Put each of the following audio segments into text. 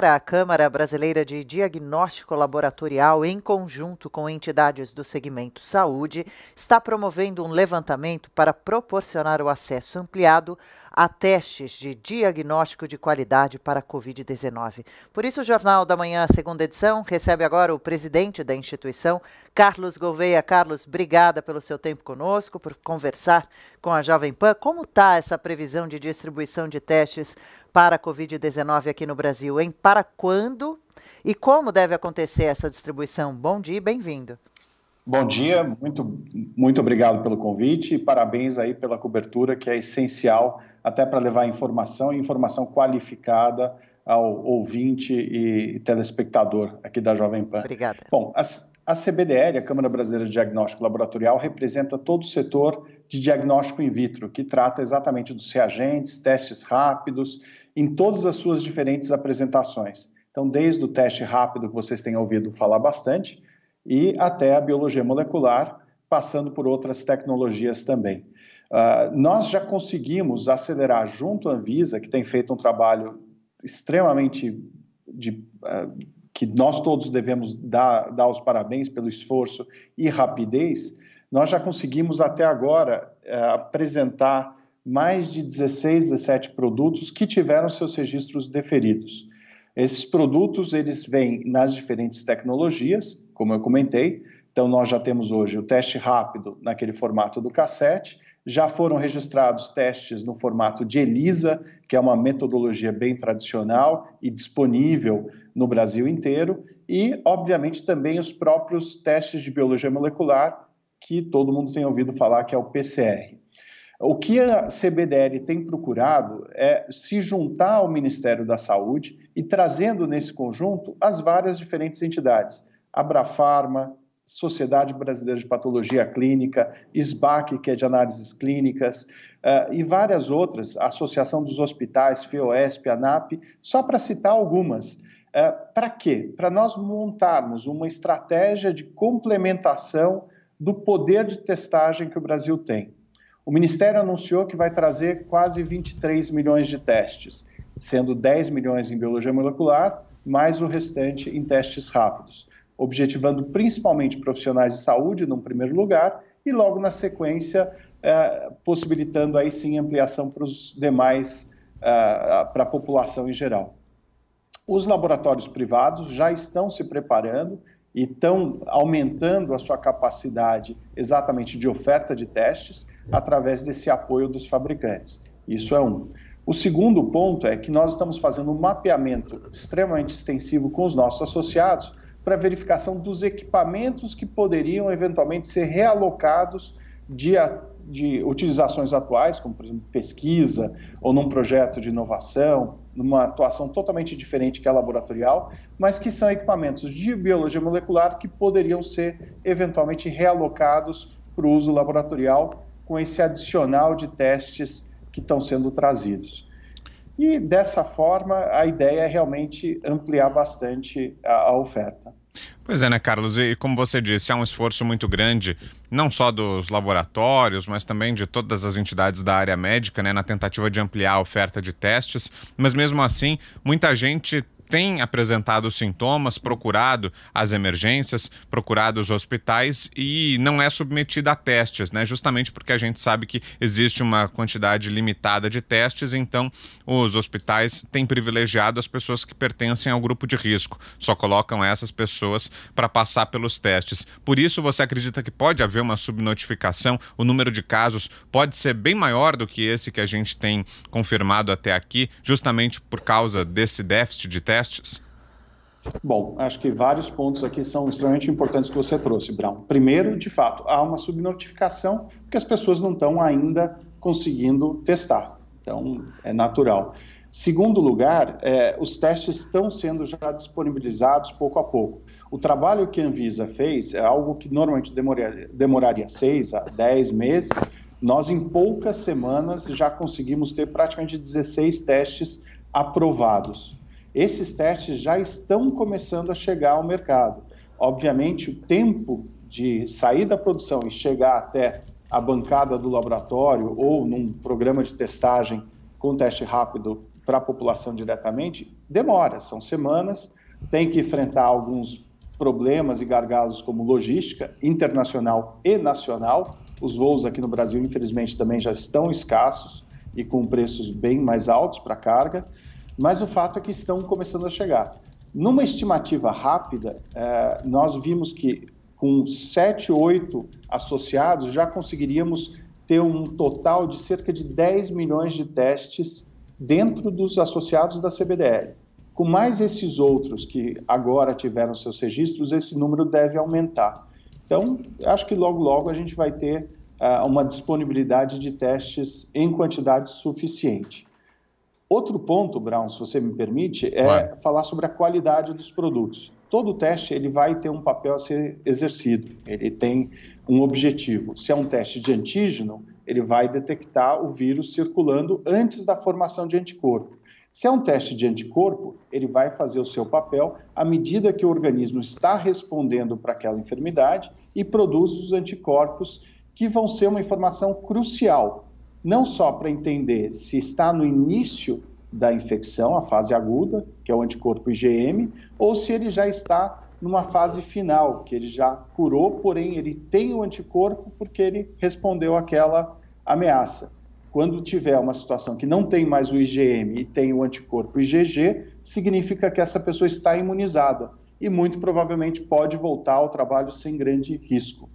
A Câmara Brasileira de Diagnóstico Laboratorial, em conjunto com entidades do segmento saúde, está promovendo um levantamento para proporcionar o acesso ampliado a testes de diagnóstico de qualidade para a Covid-19. Por isso, o Jornal da Manhã, segunda edição, recebe agora o presidente da instituição, Carlos Gouveia. Carlos, obrigada pelo seu tempo conosco, por conversar com a Jovem Pan. Como está essa previsão de distribuição de testes para a Covid-19 aqui no Brasil, hein? Para quando e como deve acontecer essa distribuição? Bom dia e bem-vindo. Bom dia, muito obrigado pelo convite e parabéns aí pela cobertura, que é essencial até para levar informação qualificada ao ouvinte e telespectador aqui da Jovem Pan. Obrigada. Bom, a CBDL, a Câmara Brasileira de Diagnóstico Laboratorial, representa todo o setor de diagnóstico in vitro, que trata exatamente dos reagentes, testes rápidos, em todas as suas diferentes apresentações. Então, desde o teste rápido, que vocês têm ouvido falar bastante, e até a biologia molecular, passando por outras tecnologias também. Nós já conseguimos acelerar junto à Anvisa, que tem feito um trabalho extremamente que nós todos devemos dar os parabéns pelo esforço e rapidez. Nós já conseguimos até agora apresentar mais de 16, 17 produtos que tiveram seus registros deferidos. Esses produtos, eles vêm nas diferentes tecnologias, como eu comentei. Então, nós já temos hoje o teste rápido naquele formato do cassete, já foram registrados testes no formato de ELISA, que é uma metodologia bem tradicional e disponível no Brasil inteiro, e, obviamente, também os próprios testes de biologia molecular, que todo mundo tem ouvido falar, que é o PCR. O que a CBDL tem procurado é se juntar ao Ministério da Saúde e trazendo nesse conjunto as várias diferentes entidades, Abrafarma, Sociedade Brasileira de Patologia Clínica, SBAC, que é de análises clínicas, e várias outras, Associação dos Hospitais, FEOESP, ANAP, só para citar algumas. Para quê? Para nós montarmos uma estratégia de complementação do poder de testagem que o Brasil tem. O Ministério anunciou que vai trazer quase 23 milhões de testes, sendo 10 milhões em biologia molecular, mais o restante em testes rápidos, objetivando principalmente profissionais de saúde, num primeiro lugar, e logo na sequência, possibilitando aí sim ampliação para os demais, para a população em geral. Os laboratórios privados já estão se preparando e estão aumentando a sua capacidade exatamente de oferta de testes através desse apoio dos fabricantes. Isso é um. O segundo ponto é que nós estamos fazendo um mapeamento extremamente extensivo com os nossos associados para verificação dos equipamentos que poderiam eventualmente ser realocados de utilizações atuais, como por exemplo pesquisa ou num projeto de inovação, numa atuação totalmente diferente que a laboratorial, mas que são equipamentos de biologia molecular que poderiam ser eventualmente realocados para o uso laboratorial com esse adicional de testes que estão sendo trazidos. E dessa forma a ideia é realmente ampliar bastante a oferta. Pois é, né, Carlos? E como você disse, há um esforço muito grande, não só dos laboratórios, mas também de todas as entidades da área médica, né, na tentativa de ampliar a oferta de testes. Mas mesmo assim, muita gente tem apresentado sintomas, procurado as emergências, procurado os hospitais e não é submetida a testes, né? Justamente porque a gente sabe que existe uma quantidade limitada de testes, então os hospitais têm privilegiado as pessoas que pertencem ao grupo de risco, só colocam essas pessoas para passar pelos testes. Por isso, você acredita que pode haver uma subnotificação? O número de casos pode ser bem maior do que esse que a gente tem confirmado até aqui, justamente por causa desse déficit de testes? Bom, acho que vários pontos aqui são extremamente importantes que você trouxe, Brown. Primeiro, de fato, há uma subnotificação porque as pessoas não estão ainda conseguindo testar. Então, é natural. Segundo lugar, os testes estão sendo já disponibilizados pouco a pouco. O trabalho que a Anvisa fez é algo que normalmente demoraria 6 a 10 meses. Nós, em poucas semanas, já conseguimos ter praticamente 16 testes aprovados. Esses testes já estão começando a chegar ao mercado. Obviamente, o tempo de sair da produção e chegar até a bancada do laboratório ou num programa de testagem com teste rápido para a população diretamente, demora, são semanas, tem que enfrentar alguns problemas e gargalos como logística internacional e nacional. Os voos aqui no Brasil, infelizmente, também já estão escassos e com preços bem mais altos para carga, mas o fato é que estão começando a chegar. Numa estimativa rápida, nós vimos que com 7, 8 associados já conseguiríamos ter um total de cerca de 10 milhões de testes dentro dos associados da CBDL. Com mais esses outros que agora tiveram seus registros, esse número deve aumentar. Então, acho que logo, logo a gente vai ter uma disponibilidade de testes em quantidade suficiente. Outro ponto, Brown, se você me permite, é falar sobre a qualidade dos produtos. Todo teste ele vai ter um papel a ser exercido, ele tem um objetivo. Se é um teste de antígeno, ele vai detectar o vírus circulando antes da formação de anticorpo. Se é um teste de anticorpo, ele vai fazer o seu papel à medida que o organismo está respondendo para aquela enfermidade e produz os anticorpos, que vão ser uma informação crucial, não só para entender se está no início da infecção, a fase aguda, que é o anticorpo IgM, ou se ele já está numa fase final, que ele já curou, porém ele tem o anticorpo porque ele respondeu àquela ameaça. Quando tiver uma situação que não tem mais o IgM e tem o anticorpo IgG, significa que essa pessoa está imunizada e muito provavelmente pode voltar ao trabalho sem grande risco,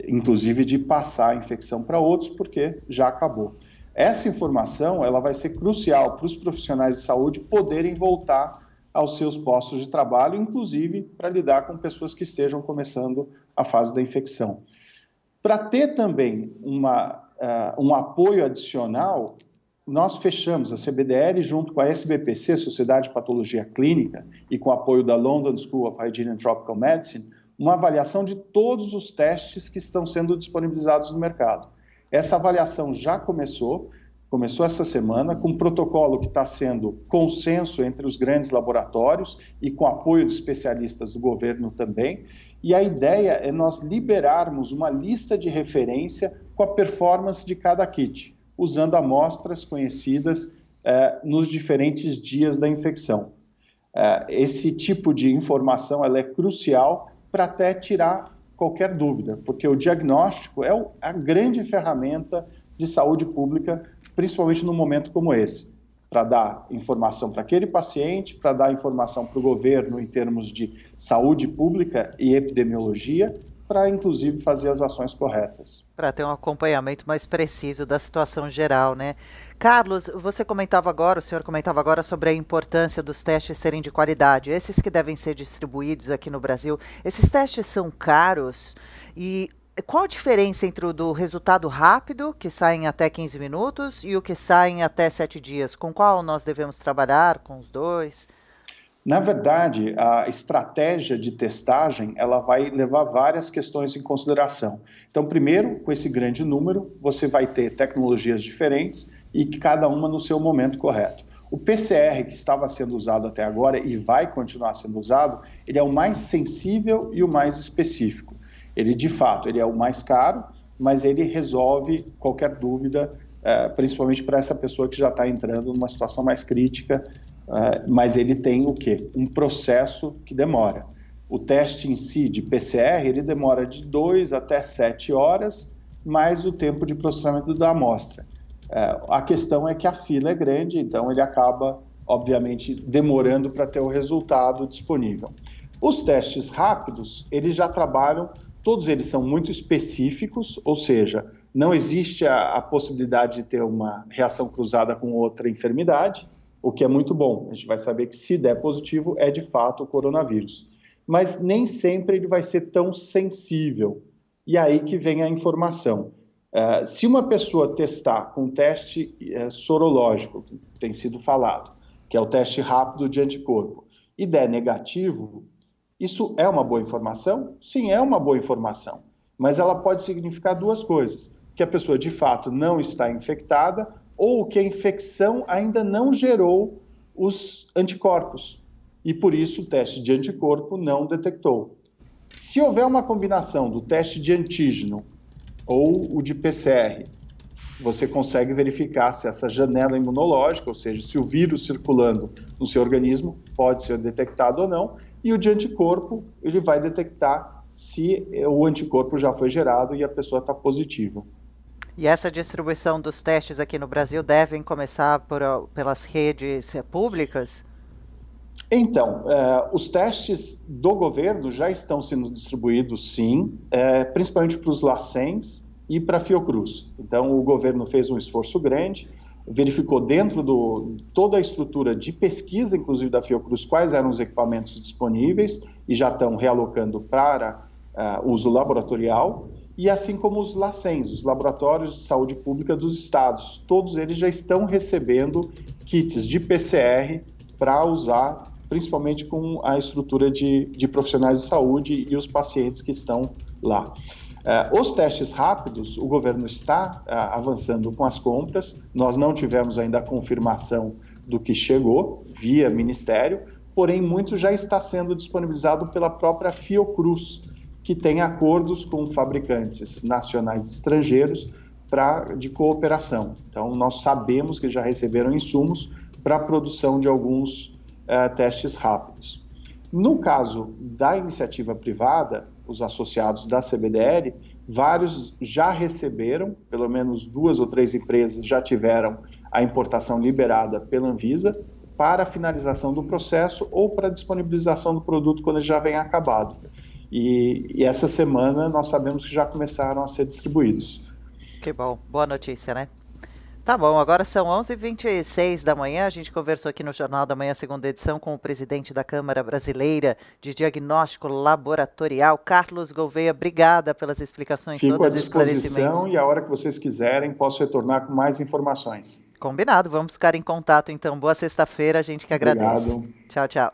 inclusive de passar a infecção para outros, porque já acabou. Essa informação ela vai ser crucial para os profissionais de saúde poderem voltar aos seus postos de trabalho, inclusive para lidar com pessoas que estejam começando a fase da infecção. Para ter também um apoio adicional, nós fechamos a CBDL junto com a SBPC, Sociedade de Patologia Clínica, e com o apoio da London School of Hygiene and Tropical Medicine, uma avaliação de todos os testes que estão sendo disponibilizados no mercado. Essa avaliação já começou essa semana, com um protocolo que está sendo consenso entre os grandes laboratórios e com apoio de especialistas do governo também. E a ideia é nós liberarmos uma lista de referência com a performance de cada kit, usando amostras conhecidas nos diferentes dias da infecção. Esse tipo de informação ela é crucial para até tirar qualquer dúvida, porque o diagnóstico é a grande ferramenta de saúde pública, principalmente num momento como esse, para dar informação para aquele paciente, para dar informação para o governo em termos de saúde pública e epidemiologia, para inclusive fazer as ações corretas. Para ter um acompanhamento mais preciso da situação geral, né? Carlos, o senhor comentava agora sobre a importância dos testes serem de qualidade, esses que devem ser distribuídos aqui no Brasil. Esses testes são caros e qual a diferença entre o do resultado rápido, que sai em até 15 minutos, e o que sai em até 7 dias? Com qual nós devemos trabalhar? Com os dois? Na verdade, a estratégia de testagem ela vai levar várias questões em consideração. Então, primeiro, com esse grande número, você vai ter tecnologias diferentes e cada uma no seu momento correto. O PCR que estava sendo usado até agora e vai continuar sendo usado, ele é o mais sensível e o mais específico. Ele, de fato, ele é o mais caro, mas ele resolve qualquer dúvida, principalmente para essa pessoa que já está entrando numa situação mais crítica, mas ele tem o quê? Um processo que demora. O teste em si de PCR, ele demora de 2 até 7 horas, mais o tempo de processamento da amostra. A questão é que a fila é grande, então ele acaba, obviamente, demorando para ter o resultado disponível. Os testes rápidos, eles já trabalham, todos eles são muito específicos, ou seja, não existe a possibilidade de ter uma reação cruzada com outra enfermidade, o que é muito bom. A gente vai saber que se der positivo é de fato o coronavírus. Mas nem sempre ele vai ser tão sensível. E aí que vem a informação. Se uma pessoa testar com teste sorológico, que tem sido falado, que é o teste rápido de anticorpo, e der negativo, isso é uma boa informação? Sim, é uma boa informação. Mas ela pode significar duas coisas. Que a pessoa de fato não está infectada ou que a infecção ainda não gerou os anticorpos e por isso o teste de anticorpo não detectou. Se houver uma combinação do teste de antígeno ou o de PCR você consegue verificar se essa janela imunológica, ou seja, se o vírus circulando no seu organismo pode ser detectado ou não, e o de anticorpo, ele vai detectar se o anticorpo já foi gerado e a pessoa está positiva. E essa distribuição dos testes aqui no Brasil devem começar pelas redes públicas? Então, os testes do governo já estão sendo distribuídos, sim, principalmente para os LACENs e para a Fiocruz. Então, o governo fez um esforço grande, verificou dentro de toda a estrutura de pesquisa, inclusive da Fiocruz, quais eram os equipamentos disponíveis e já estão realocando para uso laboratorial, e assim como os LACENs, os Laboratórios de Saúde Pública dos Estados. Todos eles já estão recebendo kits de PCR para usar, principalmente com a estrutura de profissionais de saúde e os pacientes que estão lá. Os testes rápidos, o governo está avançando com as compras, nós não tivemos ainda a confirmação do que chegou via Ministério, porém muito já está sendo disponibilizado pela própria Fiocruz, que tem acordos com fabricantes nacionais e estrangeiros de cooperação. Então, nós sabemos que já receberam insumos para a produção de alguns testes rápidos. No caso da iniciativa privada, os associados da CBDL, vários já receberam, pelo menos 2 ou 3 empresas já tiveram a importação liberada pela Anvisa para a finalização do processo ou para a disponibilização do produto quando ele já vem acabado. E essa semana nós sabemos que já começaram a ser distribuídos. Que bom, boa notícia, né? Tá bom, agora são 11h26 da manhã, a gente conversou aqui no Jornal da Manhã, segunda edição, com o presidente da Câmara Brasileira de Diagnóstico Laboratorial, Carlos Gouveia. Obrigada pelas explicações, Fico todos à os esclarecimentos. disposição e a hora que vocês quiserem posso retornar com mais informações. Combinado, vamos ficar em contato então. Boa sexta-feira, a gente que agradece. Obrigado. Tchau, tchau.